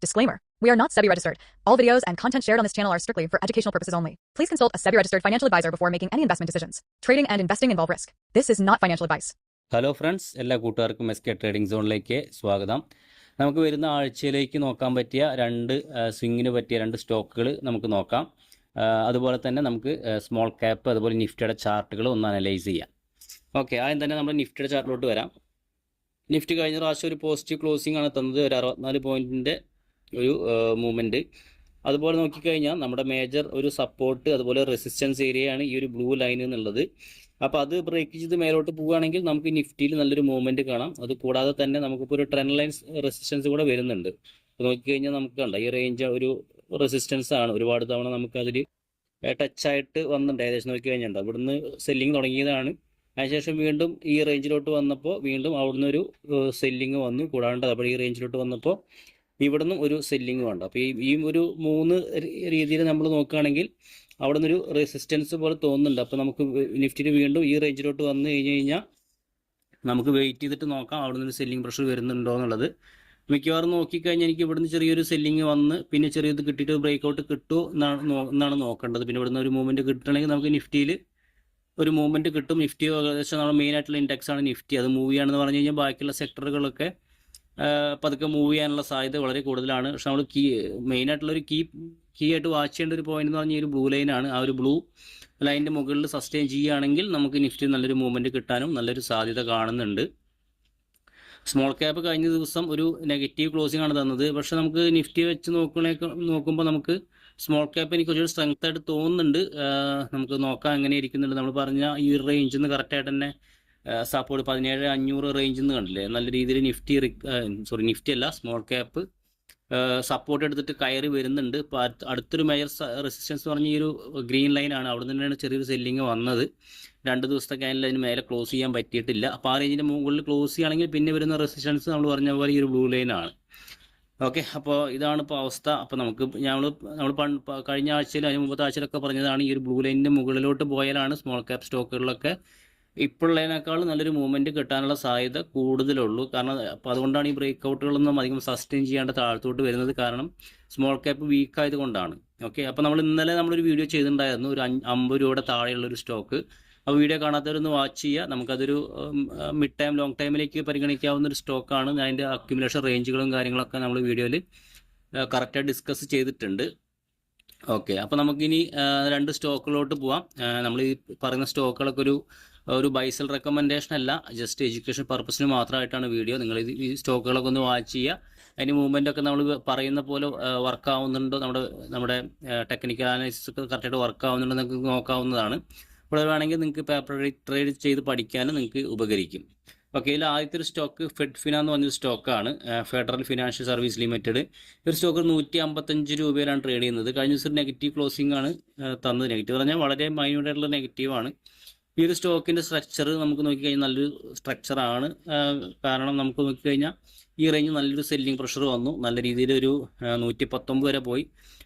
Disclaimer. We are not SEBI registered. All videos and content shared on this channel are strictly for educational purposes only. Please consult a SEBI registered financial advisor before making any investment decisions. Trading and investing involve risk. This is not financial advice. Hello friends, എല്ലാ കൂട്ടുകാർക്കും എസ്.കെ trading സോണിലേക്ക് സ്വാഗതം. നമുക്ക് വരുന്ന ആഴ്ചയിലേക്ക് നോക്കാൻ പറ്റിയ സ്വിങ്ങിന് പറ്റിയ രണ്ട് സ്റ്റോക്കുകൾ നമുക്ക് നോക്കാം. അതുപോലെ തന്നെ നമുക്ക് സ്മോൾ ക്യാപ്പ് അതുപോലെ നിഫ്റ്റിയുടെ ചാർട്ടുകൾ ഒന്ന് അനലൈസ് ചെയ്യാം. ഓക്കെ, ആദ്യം തന്നെ നമ്മൾ നിഫ്റ്റിയുടെ ചാർട്ടിലോട്ട് വരാം. നിഫ്റ്റി കഴിഞ്ഞ പ്രാവശ്യം ഒരു പോസിറ്റീവ് ക്ലോസിംഗ് ആണ് തന്നത്, ഒരു 64 പോയിൻറ്റിൻ്റെ ഒരു മൂവ്മെൻറ്റ്. അതുപോലെ നോക്കിക്കഴിഞ്ഞാൽ നമ്മുടെ മേജർ ഒരു സപ്പോർട്ട് അതുപോലെ റെസിസ്റ്റൻസ് ഏരിയയാണ് ഈ ഒരു ബ്ലൂ ലൈൻ എന്നുള്ളത്. അപ്പോൾ അത് ബ്രേക്ക് ചെയ്ത് മേലോട്ട് പോവുകയാണെങ്കിൽ നമുക്ക് നിഫ്റ്റിയിൽ നല്ലൊരു മൂവ്മെൻറ്റ് കാണാം. അത് കൂടാതെ തന്നെ നമുക്കിപ്പോൾ ഒരു ട്രെൻഡ് ലൈൻ റെസിസ്റ്റൻസ് കൂടെ വരുന്നുണ്ട്. അപ്പോൾ നോക്കിക്കഴിഞ്ഞാൽ നമുക്ക് കണ്ട ഈ റേഞ്ച് ഒരു റെസിസ്റ്റൻസ് ആണ്. ഒരുപാട് തവണ നമുക്കതിൽ ടച്ചായിട്ട് വന്നിട്ടുണ്ട്. ഏകദേശം നോക്കിക്കഴിഞ്ഞാൽ ഇവിടുന്ന് സെല്ലിങ് തുടങ്ങിയതാണ്. അതിനുശേഷം വീണ്ടും ഈ റേഞ്ചിലോട്ട് വന്നപ്പോൾ വീണ്ടും അവിടുന്ന് ഒരു സെല്ലിങ് വന്നു. കൂടാണ്ട് അപ്പോൾ ഈ റേഞ്ചിലോട്ട് വന്നപ്പോൾ ഇവിടുന്ന് ഒരു സെല്ലിങ് വേണ്ട. അപ്പോൾ ഈ ഒരു 3 രീതിയിൽ നമ്മൾ നോക്കുകയാണെങ്കിൽ അവിടെ നിന്നൊരു റെസിസ്റ്റൻസ് പോലെ തോന്നുന്നുണ്ട്. അപ്പോൾ നമുക്ക് നിഫ്റ്റിയിൽ വീണ്ടും ഈ റേഞ്ചിലോട്ട് വന്നു കഴിഞ്ഞാൽ നമുക്ക് വെയിറ്റ് ചെയ്തിട്ട് നോക്കാം അവിടെ നിന്നൊരു സെല്ലിങ് പ്രഷർ വരുന്നുണ്ടോ എന്നുള്ളത്. മിക്കവാറും നോക്കിക്കഴിഞ്ഞാൽ എനിക്ക് ഇവിടുന്ന് ചെറിയൊരു സെല്ലിങ് വന്ന് പിന്നെ ചെറിയത് കിട്ടിയിട്ട് ബ്രേക്ക് ഔട്ട് കിട്ടുമോ എന്നാണ് നോക്കേണ്ടത്. പിന്നെ ഇവിടുന്ന് ഒരു മൂവ്മെൻറ്റ് കിട്ടണമെങ്കിൽ നമുക്ക് നിഫ്റ്റിയിൽ ഒരു മൂവ്മെൻറ്റ് കിട്ടും. നിഫ്റ്റി ഏകദേശം നമ്മുടെ മെയിൻ ആയിട്ടുള്ള ഇൻഡെക്സ് ആണ് നിഫ്റ്റി. അത് മൂവ് ചെയ്യുകയാണെന്ന് പറഞ്ഞു കഴിഞ്ഞാൽ ബാക്കിയുള്ള സെക്ടറുകളൊക്കെ പതുക്കെ മൂവ് ചെയ്യാനുള്ള സാധ്യത വളരെ കൂടുതലാണ്. പക്ഷെ നമ്മൾ മെയിനായിട്ടുള്ളൊരു കീ ആയിട്ട് വാച്ച് ചെയ്യേണ്ട ഒരു പോയിന്റ് എന്ന് പറഞ്ഞാൽ ഒരു ബ്ലൂ ലൈനാണ്. ആ ഒരു ബ്ലൂ ലൈനിൻ്റെ മുകളിൽ സസ്റ്റെയിൻ ചെയ്യുകയാണെങ്കിൽ നമുക്ക് നിഫ്റ്റി നല്ലൊരു മൂവ്മെൻറ്റ് കിട്ടാനും നല്ലൊരു സാധ്യത കാണുന്നുണ്ട്. സ്മോൾ ക്യാപ്പ് കഴിഞ്ഞ ദിവസം ഒരു നെഗറ്റീവ് ക്ലോസിംഗ് ആണ് തന്നത്. പക്ഷെ നമുക്ക് നിഫ്റ്റി വെച്ച് നോക്കുമ്പോൾ നമുക്ക് സ്മോൾ ക്യാപ്പ് എനിക്ക് കുറച്ചൊരു സ്ട്രെങ്ത് ആയിട്ട് തോന്നുന്നുണ്ട്. നമുക്ക് നോക്കാം എങ്ങനെ ഇരിക്കുന്നുണ്ട്. നമ്മൾ പറഞ്ഞ ഈ റേഞ്ചിൽ നിന്ന് കറക്റ്റായിട്ട് തന്നെ സപ്പോർട്ട് 17,500 റേഞ്ചിൽ നിന്ന് കണ്ടില്ലേ, നല്ല രീതിയിൽ നിഫ്റ്റി അല്ല സ്മോൾ ക്യാപ്പ് സപ്പോർട്ട് എടുത്തിട്ട് കയറി വരുന്നുണ്ട്. ഇപ്പോൾ അടുത്തൊരു മേജർ റെസിസ്റ്റൻസ് പറഞ്ഞ ഈ ഒരു ഗ്രീൻ ലൈനാണ്. അവിടെ നിന്നാണ് ചെറിയൊരു സെല്ലിങ് വന്നത്. 2 ദിവസത്തെ ക്യാനിൽ അതിന് മേലെ ക്ലോസ് ചെയ്യാൻ പറ്റിയിട്ടില്ല. അപ്പോൾ ആ റേഞ്ചിൻ്റെ മുകളിൽ ക്ലോസ് ചെയ്യുകയാണെങ്കിൽ പിന്നെ വരുന്ന റെസിസ്റ്റൻസ് നമ്മൾ പറഞ്ഞ പോലെ ഈ ഒരു ബ്ലൂ ലൈനാണ്. ഓക്കെ, അപ്പോൾ ഇതാണ് ഇപ്പോൾ അവസ്ഥ. അപ്പോൾ നമ്മൾ കഴിഞ്ഞ ആഴ്ചയിൽ അതിന് മുമ്പത്തെ ആഴ്ചയിലൊക്കെ പറഞ്ഞതാണ് ഈ ഒരു ബ്ലൂ ലൈനിൻ്റെ മുകളിലോട്ട് പോയാലാണ് സ്മോൾ ക്യാപ്പ് സ്റ്റോക്കുകളിലൊക്കെ ഇപ്പോഴുള്ളതിനേക്കാൾ നല്ലൊരു മൂവ്മെൻറ്റ് കിട്ടാനുള്ള സാധ്യത കൂടുതലുള്ളൂ. കാരണം അപ്പോൾ അതുകൊണ്ടാണ് ഈ ബ്രേക്ക് ഔട്ടുകളൊന്നും അധികം സസ്റ്റെയിൻ ചെയ്യാണ്ട് താഴത്തോട്ട് വരുന്നത്. കാരണം സ്മോൾ ക്യാപ്പ് വീക്ക് ആയതുകൊണ്ടാണ്. ഓക്കെ, അപ്പോൾ ഇന്നലെ നമ്മളൊരു വീഡിയോ ചെയ്തിട്ടുണ്ടായിരുന്നു ഒരു 50 രൂപയുടെ താഴെയുള്ളൊരു സ്റ്റോക്ക്. ആ വീഡിയോ കാണാത്തവരൊന്ന് വാച്ച് ചെയ്യുക. നമുക്കതൊരു മിഡ് ടൈം ലോങ് ടൈമിലേക്ക് പരിഗണിക്കാവുന്ന ഒരു സ്റ്റോക്കാണ്. അതിൻ്റെ അക്യുമുലേഷൻ റേഞ്ചുകളും കാര്യങ്ങളൊക്കെ നമ്മൾ വീഡിയോയിൽ കറക്റ്റായി ഡിസ്കസ് ചെയ്തിട്ടുണ്ട്. ഓക്കെ, അപ്പോൾ നമുക്കിനി 2 സ്റ്റോക്കുകളിലോട്ട് പോവാം. നമ്മൾ ഈ പറയുന്ന സ്റ്റോക്കുകളൊക്കെ ഒരു ബൈസൽ റെക്കമെൻഡേഷൻ അല്ല, ജസ്റ്റ് എഡ്യൂക്കേഷൻ പർപ്പസിന് മാത്രമായിട്ടാണ് വീഡിയോ. നിങ്ങൾ ഈ സ്റ്റോക്കുകളൊക്കെ ഒന്ന് വാച്ച് ചെയ്യുക. അതിൻ്റെ മൂവ്മെൻറ്റൊക്കെ നമ്മൾ പറയുന്ന പോലെ വർക്ക് ആവുന്നുണ്ടോ, നമ്മുടെ ടെക്നിക്കൽ അനാലിസിസ് ഒക്കെ കറക്റ്റായിട്ട് വർക്ക് ആവുന്നുണ്ടോ നിങ്ങൾക്ക് നോക്കാവുന്നതാണ്. ഇവിടെ വേണമെങ്കിൽ നിങ്ങൾക്ക് പേപ്പർ ട്രേഡ് ചെയ്ത് പഠിക്കാനും നിങ്ങൾക്ക് ഉപകരിക്കും. ഓക്കെ, ഇതിൽ ആദ്യത്തെ ഒരു സ്റ്റോക്ക് ഫെഡ്ഫിന എന്ന് പറഞ്ഞൊരു സ്റ്റോക്കാണ്, ഫെഡറൽ ഫിനാൻഷ്യൽ സർവീസ് ലിമിറ്റഡ്. ഒരു സ്റ്റോക്ക് 155 രൂപയിലാണ് ട്രേഡ് ചെയ്യുന്നത്. കഴിഞ്ഞ ദിവസം നെഗറ്റീവ് ക്ലോസിംഗ് ആണ് തന്നത്. നെഗറ്റീവ് പറഞ്ഞാൽ വളരെ മൈന്യൂട്ടായിട്ടുള്ള നെഗറ്റീവാണ്. ഈ ഒരു സ്റ്റോക്കിൻ്റെ സ്ട്രക്ചർ നമുക്ക് നോക്കിക്കഴിഞ്ഞാൽ നല്ലൊരു സ്ട്രക്ചറാണ്. കാരണം നമുക്ക് നോക്കിക്കഴിഞ്ഞാൽ ഈ റേഞ്ച് നല്ലൊരു സെല്ലിംഗ് പ്രഷർ വന്നു. നല്ല രീതിയിൽ ഒരു 119 വരെ പോയി.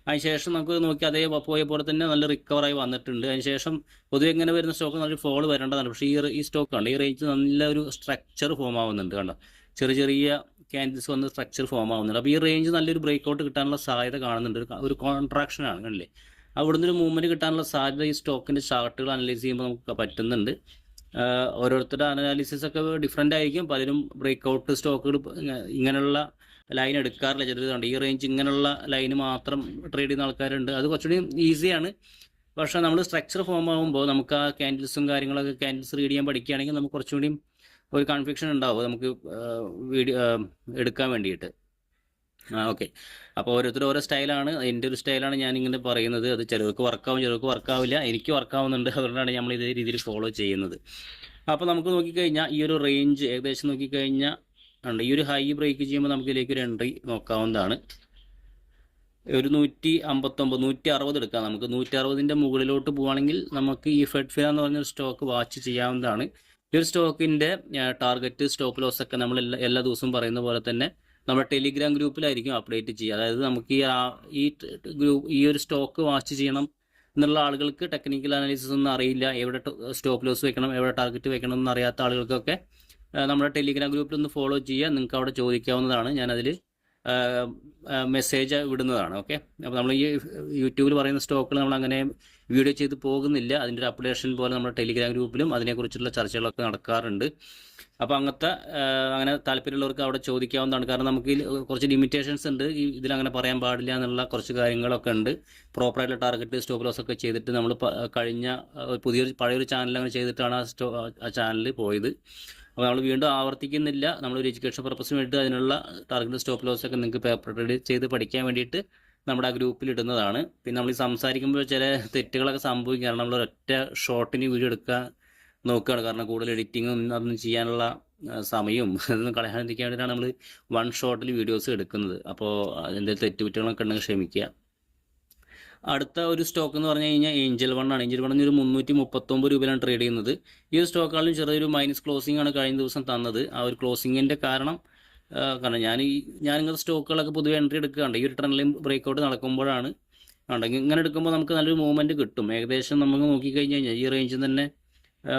അതിനുശേഷം നമുക്ക് നോക്കി അതേ പോയ പോലെ തന്നെ നല്ല റിക്കവറായി വന്നിട്ടുണ്ട്. അതിനുശേഷം പൊതുവെ ഇങ്ങനെ വരുന്ന സ്റ്റോക്ക് നല്ലൊരു ഫോൾ വരേണ്ടതാണ്. പക്ഷേ ഈ സ്റ്റോക്ക് കണ്ട് ഈ റേഞ്ച് നല്ലൊരു സ്ട്രക്ചർ ഫോം ആവുന്നുണ്ട്. കണ്ടോ, ചെറിയ ക്യാൻഡിൽസ് വന്ന് സ്ട്രക്ചർ ഫോം ആവുന്നുണ്ട്. അപ്പോൾ ഈ റേഞ്ച് നല്ലൊരു ബ്രേക്ക് ഔട്ട് കിട്ടാനുള്ള സാധ്യത കാണുന്നുണ്ട്. ഒരു കോൺട്രാക്ഷനാണ് കണ്ടില്ലേ. അവിടുന്ന് ഒരു മൂവ്മെൻറ്റ് കിട്ടാനുള്ള സാധ്യത ഈ സ്റ്റോക്കിൻ്റെ ചാർട്ടുകൾ അനലൈസ് ചെയ്യുമ്പോൾ നമുക്ക് പറ്റുന്നുണ്ട്. ഓരോരുത്തരുടെ അനാലിസിസ് ഒക്കെ ഡിഫറെൻ്റ് ആയിരിക്കും. പലരും ബ്രേക്ക് ഔട്ട് സ്റ്റോക്കുകൾ ഇങ്ങനെയുള്ള ലൈൻ എടുക്കാറില്ല. ചിലർ ഈ റേഞ്ച് ഇങ്ങനെയുള്ള ലൈന് മാത്രം ട്രേഡ് ചെയ്യുന്ന ആൾക്കാരുണ്ട്. അത് കുറച്ചുകൂടി ഈസിയാണ്. പക്ഷേ നമ്മൾ സ്ട്രക്ചർ ഫോം ആകുമ്പോൾ നമുക്ക് ആ ക്യാൻഡിൽസും ക്യാൻഡിൽസ് റീഡ് ചെയ്യാൻ പഠിക്കുകയാണെങ്കിൽ നമുക്ക് കുറച്ചുകൂടി ഒരു കൺഫ്യൂഷൻ ഉണ്ടാവും നമുക്ക് വീഡിയോ എടുക്കാൻ വേണ്ടിയിട്ട്. ഓക്കെ, അപ്പോൾ ഓരോരുത്തർ ഓരോ സ്റ്റൈലാണ്. എൻ്റെ ഒരു സ്റ്റൈലാണ് ഞാനിങ്ങനെ പറയുന്നത്. അത് ചിലർക്ക് വർക്കാവും, ചിലർക്ക് വർക്കാവില്ല. എനിക്ക് വർക്കാവുന്നുണ്ട്. അതുകൊണ്ടാണ് നമ്മൾ ഇതേ രീതിയിൽ ഫോളോ ചെയ്യുന്നത്. അപ്പോൾ നമുക്ക് നോക്കിക്കഴിഞ്ഞാൽ ഈ ഒരു റേഞ്ച് ഏകദേശം നോക്കിക്കഴിഞ്ഞാൽ ഉണ്ട്. ഈ ഒരു ഹൈ ബ്രേക്ക് ചെയ്യുമ്പോൾ നമുക്ക് ഇതിലേക്ക് ഒരു എൻട്രി നോക്കാവുന്നതാണ്. ഒരു 159 160 എടുക്കാം. നമുക്ക് 160ൻ്റെ മുകളിലോട്ട് പോവുകയാണെങ്കിൽ നമുക്ക് ഈ ഫെഡ്ഫിന എന്ന് പറഞ്ഞൊരു സ്റ്റോക്ക് വാച്ച് ചെയ്യാവുന്നതാണ്. ഈ ഒരു സ്റ്റോക്കിൻ്റെ ടാർഗറ്റ് സ്റ്റോപ്പ് ലോസ് ഒക്കെ നമ്മൾ എല്ലാ ദിവസവും പറയുന്ന പോലെ തന്നെ നമ്മുടെ ടെലിഗ്രാം ഗ്രൂപ്പിലായിരിക്കും അപ്ഡേറ്റ് ചെയ്യുക. അതായത് നമുക്ക് ഈ ഒരു സ്റ്റോക്ക് വാച്ച് ചെയ്യണം എന്നുള്ള ആളുകൾക്ക് ടെക്നിക്കൽ അനാലിസിസ് ഒന്നും അറിയില്ല, എവിടെ സ്റ്റോപ്പ് ലോസ് വെക്കണം, എവിടെ ടാർഗറ്റ് വെക്കണം എന്ന് അറിയാത്ത ആളുകൾക്കൊക്കെ നമ്മുടെ ടെലിഗ്രാം ഗ്രൂപ്പിൽ ഒന്ന് ഫോളോ ചെയ്യുക. നിങ്ങൾക്ക് അവിടെ ചോദിക്കാവുന്നതാണ്. ഞാനതിൽ മെസ്സേജ് വിടുന്നതാണ്. ഓക്കെ, അപ്പോൾ നമ്മൾ ഈ യൂട്യൂബിൽ പറയുന്ന സ്റ്റോക്കുകൾ നമ്മൾ അങ്ങനെ വീഡിയോ ചെയ്ത് പോകുന്നില്ല. അതിൻ്റെ ഒരു അപ്ഡേഷൻ പോലെ നമ്മുടെ ടെലിഗ്രാം ഗ്രൂപ്പിലും അതിനെക്കുറിച്ചുള്ള ചർച്ചകളൊക്കെ നടക്കാറുണ്ട്. അപ്പോൾ അങ്ങനെ താല്പര്യമുള്ളവർക്ക് അവിടെ ചോദിക്കാവുന്നതാണ്. കാരണം നമുക്ക് കുറച്ച് ലിമിറ്റേഷൻസ് ഉണ്ട്, ഇതിലങ്ങനെ പറയാൻ പാടില്ല എന്നുള്ള കുറച്ച് കാര്യങ്ങളൊക്കെ ഉണ്ട്. പ്രോപ്പറായിട്ടുള്ള ടാർഗറ്റ് സ്റ്റോപ്പ് ലോസ് ഒക്കെ ചെയ്തിട്ട് നമ്മൾ കഴിഞ്ഞ പഴയൊരു ചാനൽ അങ്ങനെ ചെയ്തിട്ടാണ് ആ ചാനൽ പോയത്. അപ്പോൾ നമ്മൾ വീണ്ടും ആവർത്തിക്കുന്നില്ല. നമ്മളൊരു എഡ്യൂക്കേഷൻ പർപ്പസിന് വേണ്ടിയിട്ട് അതിനുള്ള ടാർഗറ്റ് സ്റ്റോപ്പ് ലോസ് ഒക്കെ നിങ്ങൾക്ക് പേപ്പർ റെഡി ചെയ്ത് പഠിക്കാൻ വേണ്ടിയിട്ട് നമ്മുടെ ആ ഗ്രൂപ്പിൽ ഇടുന്നതാണ്. പിന്നെ നമ്മൾ ഈ സംസാരിക്കുമ്പോൾ ചില തെറ്റുകളൊക്കെ സംഭവിക്കും. കാരണം നമ്മൾ ഒറ്റ ഷോർട്ടിന് വീഡിയോ എടുക്കാൻ നോക്കുകയാണ്. കാരണം കൂടുതൽ എഡിറ്റിങ്ങും അതൊന്നും ചെയ്യാനുള്ള സമയവും അതൊന്നും കളയാതിരിക്കാൻ വേണ്ടിയിട്ടാണ് നമ്മൾ വൺ ഷോട്ടിൽ വീഡിയോസ് എടുക്കുന്നത്. അപ്പോൾ അതിൻ്റെ തെറ്റുകുറ്റങ്ങളൊക്കെ ഉണ്ടെങ്കിൽ ക്ഷമിക്കുക. അടുത്ത ഒരു സ്റ്റോക്ക് എന്ന് പറഞ്ഞു കഴിഞ്ഞാൽ ഏഞ്ചൽ വൺ ആണ്. ഏഞ്ചൽ വണ്ണിന് ഒരു 339 രൂപയിലാണ് ട്രേഡ് ചെയ്യുന്നത്. ഈ ഒരു സ്റ്റോക്കാളും ചെറിയൊരു മൈനസ് ക്ലോസിംഗ് ആണ് കഴിഞ്ഞ ദിവസം തന്നത്. ആ ഒരു ക്ലോസിങ്ങിൻ്റെ കാരണം ഞാൻ ഇങ്ങനത്തെ സ്റ്റോക്കുകളൊക്കെ പൊതുവെ എൻട്രി എടുക്കുകയുണ്ട്. ഈ ഒരു ട്രെൻഡ് ലൈൻ ബ്രേക്കൗട്ട് നടക്കുമ്പോഴാണ് ഉണ്ടെങ്കിൽ ഇങ്ങനെ എടുക്കുമ്പോൾ നമുക്ക് നല്ലൊരു മൂവ്മെൻറ്റ് കിട്ടും. ഏകദേശം നമുക്ക് നോക്കിക്കഴിഞ്ഞ് കഴിഞ്ഞാൽ ഈ റേഞ്ചിൽ തന്നെ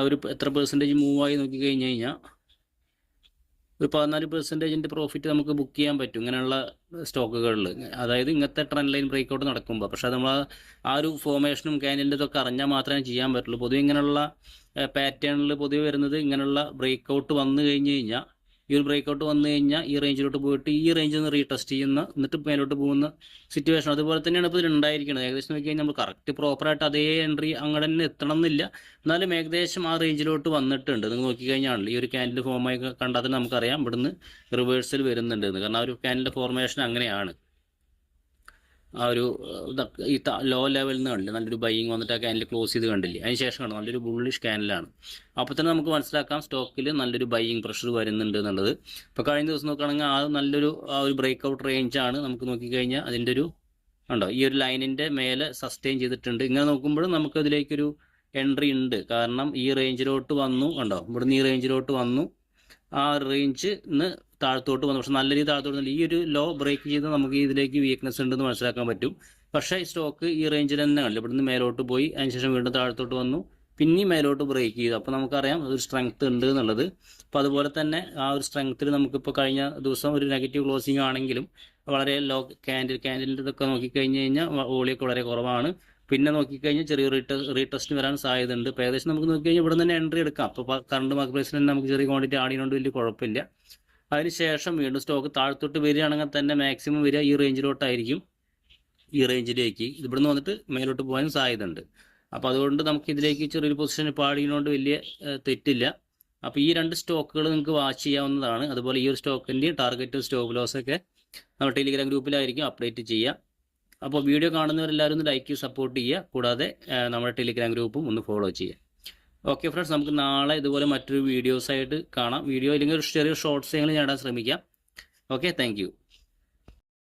ഒരു എത്ര പെർസെൻറ്റേജ് മൂവായി നോക്കിക്കഴിഞ്ഞ് കഴിഞ്ഞാൽ ഒരു 14% പ്രോഫിറ്റ് നമുക്ക് ബുക്ക് ചെയ്യാൻ പറ്റും ഇങ്ങനെയുള്ള സ്റ്റോക്കുകളിൽ. അതായത് ഇങ്ങനത്തെ ട്രെൻഡ് ലൈൻ ബ്രേക്കൗട്ട് നടക്കുമ്പോൾ. പക്ഷേ നമ്മൾ ആ ഒരു ഫോർമേഷനും ക്യാൻഡിലിൻ്റെ ഇതൊക്കെ അറിഞ്ഞാൽ മാത്രമേ ചെയ്യാൻ പറ്റുള്ളൂ. പൊതുവെ ഇങ്ങനെയുള്ള പാറ്റേണിൽ പൊതുവെ വരുന്നത് ഇങ്ങനെയുള്ള ബ്രേക്കൗട്ട് വന്നു കഴിഞ്ഞ് കഴിഞ്ഞാൽ, ഈ ഒരു ബ്രേക്കൗട്ട് വന്നു കഴിഞ്ഞാൽ ഈ റേഞ്ചിലോട്ട് പോയിട്ട് ഈ റേഞ്ചിൽ നിന്ന് റീടെസ്റ്റ് ചെയ്യുന്ന എന്നിട്ട് മേലോട്ട് പോകുന്ന സിറ്റുവേഷൻ അതുപോലെ തന്നെയാണ് ഇപ്പോൾ ഇതിൽ ഉണ്ടായിരിക്കുന്നത്. ഏകദേശം നോക്കി കഴിഞ്ഞാൽ നമ്മൾ കറക്റ്റ് പ്രോപ്പറായിട്ട് അതേ എൻട്രി അങ്ങനെ തന്നെ എത്തണം എന്നില്ല, എന്നാലും ഏകദേശം ആ റേഞ്ചിലോട്ട് വന്നിട്ടുണ്ട്. നിങ്ങൾ നോക്കിക്കഴിഞ്ഞാണല്ലോ ഈ ഒരു ക്യാൻഡിൽ ഫോമായി കണ്ടാൽ തന്നെ നമുക്കറിയാം ഇവിടുന്ന് റിവേഴ്സൽ വരുന്നുണ്ട് എന്ന്. കാരണം ആ ഒരു ക്യാൻഡിൽ ഫോർമേഷൻ അങ്ങനെയാണ്. ആ ഒരു ഈ ലോ ലെവലിൽ നിന്ന് കണ്ടില്ല നല്ലൊരു ബൈയിങ് വന്നിട്ട് ആ ക്യാൻഡിൽ ക്ലോസ് ചെയ്ത് കണ്ടില്ലേ, അതിന് ശേഷമാണ് നല്ലൊരു ബുള്ളിഷ് ക്യാൻഡിലാണ്. അപ്പോൾ തന്നെ നമുക്ക് മനസ്സിലാക്കാം സ്റ്റോക്കിൽ നല്ലൊരു ബൈയിങ് പ്രഷർ വരുന്നുണ്ട് എന്നുള്ളത്. ഇപ്പോൾ കഴിഞ്ഞ ദിവസം നോക്കുകയാണെങ്കിൽ ആ ഒരു ബ്രേക്കൗട്ട് റേഞ്ചാണ്. നമുക്ക് നോക്കിക്കഴിഞ്ഞാൽ അതിൻ്റെ ഒരു ഉണ്ടോ ഈ ഒരു ലൈനിൻ്റെ മേലെ സസ്റ്റെയിൻ ചെയ്തിട്ടുണ്ട്. ഇങ്ങനെ നോക്കുമ്പോഴും നമുക്കതിലേക്കൊരു എൻട്രി ഉണ്ട്. കാരണം ഈ റേഞ്ചിലോട്ട് വന്നു കണ്ടോ, ഇവിടുന്ന് ഈ റേഞ്ചിലോട്ട് വന്നു, ആ റേഞ്ച് താഴത്തോട്ട് വന്നു. പക്ഷെ നല്ല രീതിയിൽ താഴത്തോട്ട് ഈ ഒരു ലോ ബ്രേക്ക് ചെയ്ത് നമുക്ക് ഇതിലേക്ക് വീക്ക്നെസ് ഉണ്ടെന്ന് മനസ്സിലാക്കാൻ പറ്റും. പക്ഷേ ഈ സ്റ്റോക്ക് ഈ റേഞ്ചിൽ തന്നെ കണ്ടില്ല, ഇവിടുന്ന് മേലോട്ട് പോയി അതിനുശേഷം വീണ്ടും താഴത്തോട്ട് വന്നു, പിന്നെയും മേലോട്ട് ബ്രേക്ക് ചെയ്തു. അപ്പോൾ നമുക്കറിയാം ഒരു സ്ട്രെങ്ത് ഉണ്ട് എന്നുള്ളത്. അപ്പോൾ അതുപോലെ തന്നെ ആ ഒരു സ്ട്രെങ്ത്തിൽ നമുക്കിപ്പോൾ കഴിഞ്ഞ ദിവസം ഒരു നെഗറ്റീവ് ക്ലോസിംഗ് ആണെങ്കിലും വളരെ ലോ ക്യാൻഡിലിൻ്റെ ഇതൊക്കെ നോക്കിക്കഴിഞ്ഞ് കഴിഞ്ഞാൽ വോളിയൊക്കെ വളരെ കുറവാണ്. പിന്നെ നോക്കിക്കഴിഞ്ഞാൽ ചെറിയ റീടെസ്റ്റ് വരാൻ സാധ്യതയുണ്ട്. ഇപ്പോൾ ഏകദേശം നമുക്ക് നോക്കിക്കഴിഞ്ഞാൽ ഇവിടെ തന്നെ എൻട്രി എടുക്കാം. അപ്പോൾ കറണ്ട് മാർക്കറ്റ് പ്രൈസിൽ തന്നെ നമുക്ക് ചെറിയ ക്വാണ്ടിറ്റി ആഡ് ചെയ്യുന്നതുകൊണ്ട് വലിയ കുഴപ്പമില്ല. അതിനുശേഷം വീണ്ടും സ്റ്റോക്ക് താഴത്തോട്ട് വരികയാണെങ്കിൽ തന്നെ മാക്സിമം വരിക ഈ റേഞ്ചിലോട്ടായിരിക്കും, ഈ റേഞ്ചിലേക്ക് ഇവിടുന്ന് വന്നിട്ട് മേലോട്ട് പോകാനും സാധ്യതയുണ്ട്. അപ്പോൾ അതുകൊണ്ട് നമുക്ക് ഇതിലേക്ക് ചെറിയൊരു പൊസിഷൻ ഇപ്പോൾ ആഡ് ചെയ്യുന്നതുകൊണ്ട് വലിയ തെറ്റില്ല. അപ്പോൾ ഈ രണ്ട് സ്റ്റോക്കുകൾ നിങ്ങൾക്ക് വാച്ച് ചെയ്യാവുന്നതാണ്. അതുപോലെ ഈ ഒരു സ്റ്റോക്കിൻ്റെ ടാർഗറ്റ് സ്റ്റോപ്പ് ലോസ് ഒക്കെ നമ്മൾ ടെലിഗ്രാം ഗ്രൂപ്പിലായിരിക്കും അപ്ഡേറ്റ് ചെയ്യുക. അപ്പോൾ വീഡിയോ കാണുന്നവരെല്ലാവരും ഒന്ന് ലൈക്ക് ചെയ്ത് സപ്പോർട്ട് ചെയ്യുക. കൂടാതെ നമ്മുടെ ടെലിഗ്രാം ഗ്രൂപ്പും ഒന്ന് ഫോളോ ചെയ്യുക. ഓക്കെ ഫ്രണ്ട്സ്, നമുക്ക് നാളെ ഇതുപോലെ മറ്റൊരു വീഡിയോസായിട്ട് കാണാം. വീഡിയോ ഇല്ലെങ്കിൽ ഒരു ചെറിയ ഷോർട്സ് ഞങ്ങൾ നേടാൻ ശ്രമിക്കാം. Okay, thank you.